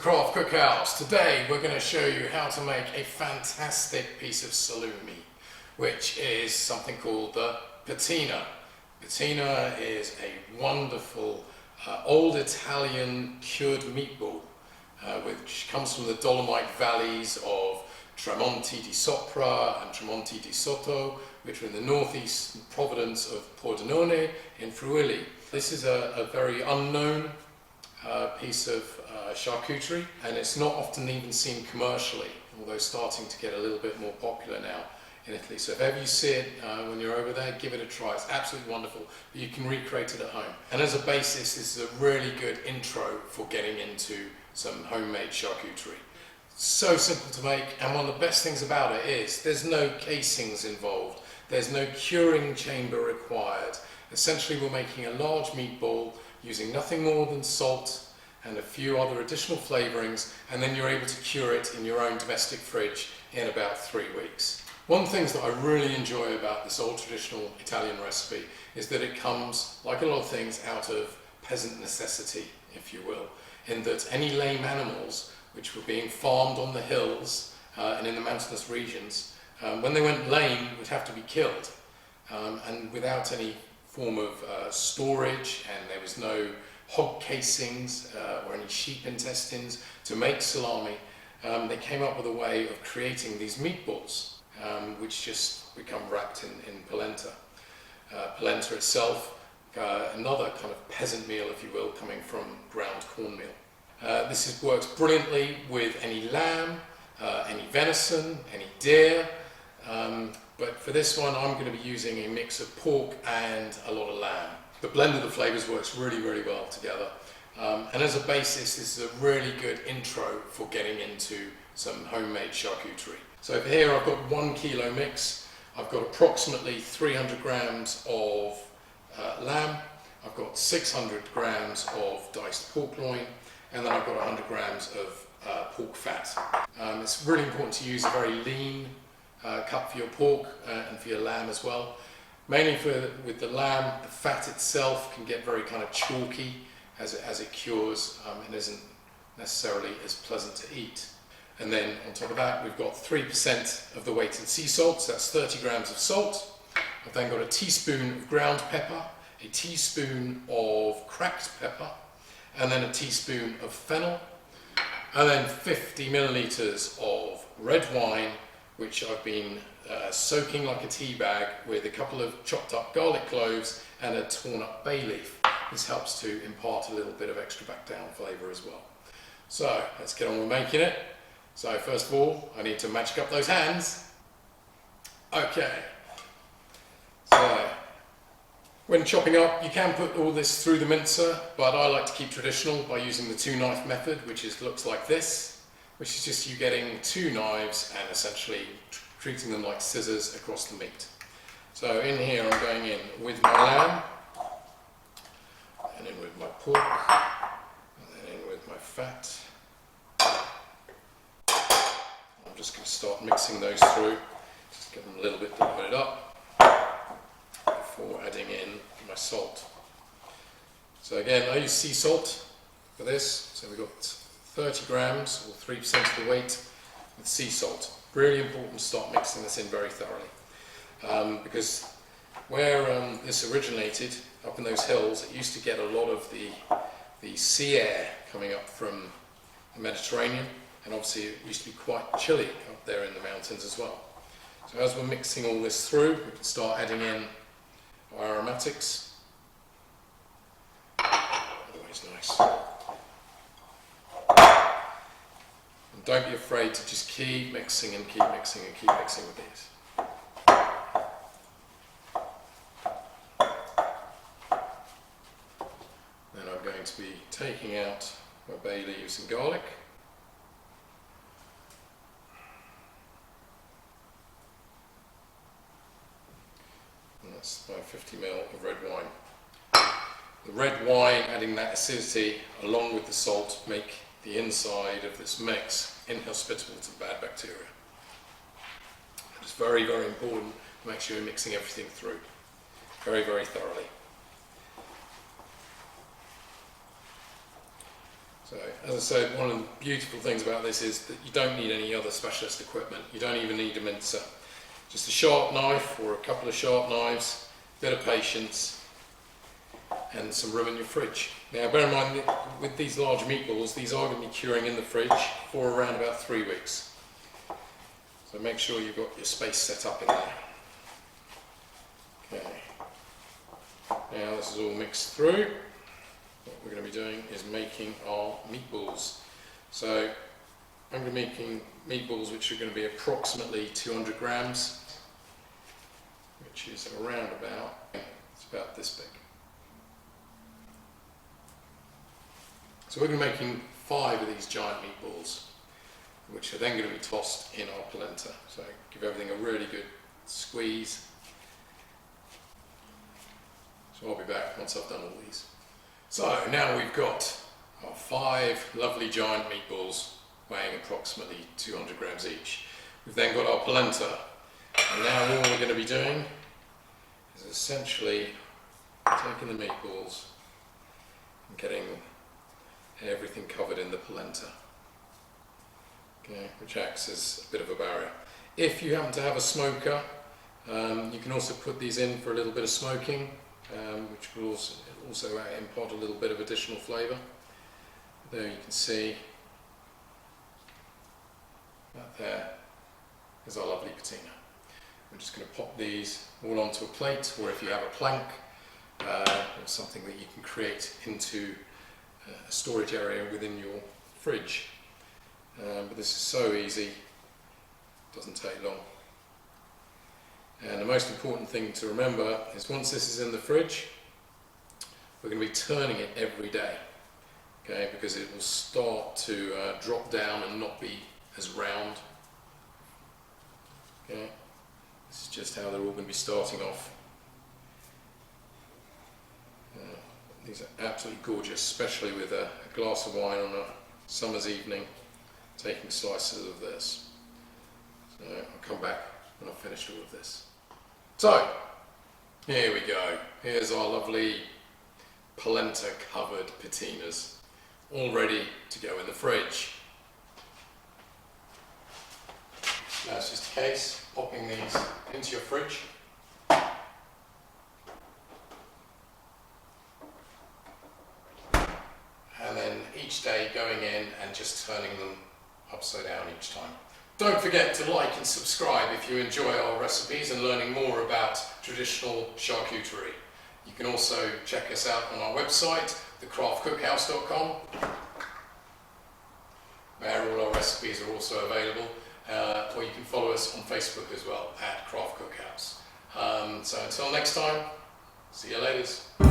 Craft Cookhouse. Today we're going to show you how to make a fantastic piece of salumi, which is something called the patina. Patina is a wonderful old Italian cured meatball which comes from the Dolomite valleys of Tramonti di Sopra and Tramonti di Sotto, which are in the northeast province of Pordenone in Friuli. This is a very unknown piece of charcuterie, and it's not often even seen commercially, although starting to get a little bit more popular now in Italy. So if ever you see it when you're over there, give it a try. It's absolutely wonderful, but you can recreate it at home. And as a basis, this is a really good intro for getting into some homemade charcuterie. So simple to make, and one of the best things about it is there's no casings involved. There's no curing chamber required. Essentially, we're making a large meatball using nothing more than salt and a few other additional flavourings, and then you're able to cure it in your own domestic fridge in about 3 weeks. One of the things that I really enjoy about this old traditional Italian recipe is that it comes, like a lot of things, out of peasant necessity, if you will, in that any lame animals which were being farmed on the hills and in the mountainous regions, when they went lame, would have to be killed, and without any form of storage, and there was no hog casings or any sheep intestines to make salami. They came up with a way of creating these meatballs which just become wrapped in polenta. Polenta itself, another kind of peasant meal, if you will, coming from ground cornmeal. This works brilliantly with any lamb, any venison, any deer, but for this one I'm going to be using a mix of pork and a lot of lamb. The blend of the flavours works really, really well together, and as a basis this is a really good intro for getting into some homemade charcuterie. So over here I've got 1 kilo mix. I've got approximately 300 grams of lamb, I've got 600 grams of diced pork loin, and then I've got 100 grams of pork fat. It's really important to use a very lean cut for your pork and for your lamb as well. Mainly with the lamb, the fat itself can get very kind of chalky as it cures and isn't necessarily as pleasant to eat. And then on top of that we've got 3% of the weight in sea salt, so that's 30 grams of salt. I've then got a teaspoon of ground pepper, a teaspoon of cracked pepper, and then a teaspoon of fennel, and then 50 millilitres of red wine, which I've been soaking like a tea bag with a couple of chopped up garlic cloves and a torn up bay leaf. This helps to impart a little bit of extra back down flavour as well. So let's get on with making it. So first of all, I need to magic up those hands. Okay, so when chopping up, you can put all this through the mincer, but I like to keep traditional by using the 2-knife method, which looks like this, which is just you getting 2 knives and essentially treating them like scissors across the meat. So in here I'm going in with my lamb, and in with my pork, and then in with my fat. I'm just going to start mixing those through, just get them a little bit divided up before adding in my salt. So again, I use sea salt for this, so we've got 30 grams or 3% of the weight with sea salt. Really important to start mixing this in very thoroughly, because where this originated, up in those hills, it used to get a lot of the sea air coming up from the Mediterranean, and obviously it used to be quite chilly up there in the mountains as well. So as we're mixing all this through, we can start adding in our aromatics. Always nice. And don't be afraid to just keep mixing and keep mixing and keep mixing with these. Then I'm going to be taking out my bay leaves and garlic. And that's my 50 ml of red wine. The red wine, adding that acidity along with the salt, make the inside of this mix inhospitable to bad bacteria. It's very, very important to make sure you're mixing everything through very, very thoroughly. So, as I said, one of the beautiful things about this is that you don't need any other specialist equipment. You don't even need a mincer. Just a sharp knife or a couple of sharp knives, a bit of patience, and some room in your fridge. Now, bear in mind, with these large meatballs, these are going to be curing in the fridge for around about 3 weeks. So make sure you've got your space set up in there. Okay. Now this is all mixed through. What we're going to be doing is making our meatballs. So I'm going to be making meatballs which are going to be approximately 200 grams, which is around about, it's about this big. So we're going to be making 5 of these giant meatballs, which are then going to be tossed in our polenta. So give everything a really good squeeze. So I'll be back once I've done all these. So now we've got our 5 lovely giant meatballs weighing approximately 200 grams each. We've then got our polenta, and now all we're going to be doing is essentially taking the meatballs and getting everything covered in the polenta, okay, which acts as a bit of a barrier. If you happen to have a smoker, you can also put these in for a little bit of smoking, which will also impart a little bit of additional flavour. There you can see that there is our lovely patina. We're just going to pop these all onto a plate, or if you have a plank or something that you can create into a storage area within your fridge. But this is so easy, it doesn't take long. And the most important thing to remember is once this is in the fridge, we're going to be turning it every day, okay, because it will start to drop down and not be as round. Okay, this is just how they're all going to be starting off. These are absolutely gorgeous, especially with a glass of wine on a summer's evening, taking slices of this. So I'll come back when I've finished all of this. So, here we go. Here's our lovely polenta covered patinas, all ready to go in the fridge. Now it's just a case of popping these into your fridge. And then each day going in and just turning them upside down each time. Don't forget to like and subscribe if you enjoy our recipes and learning more about traditional charcuterie. You can also check us out on our website, thecraftcookhouse.com, where all our recipes are also available, or you can follow us on Facebook as well, at Craft Cookhouse. So until next time, see you later.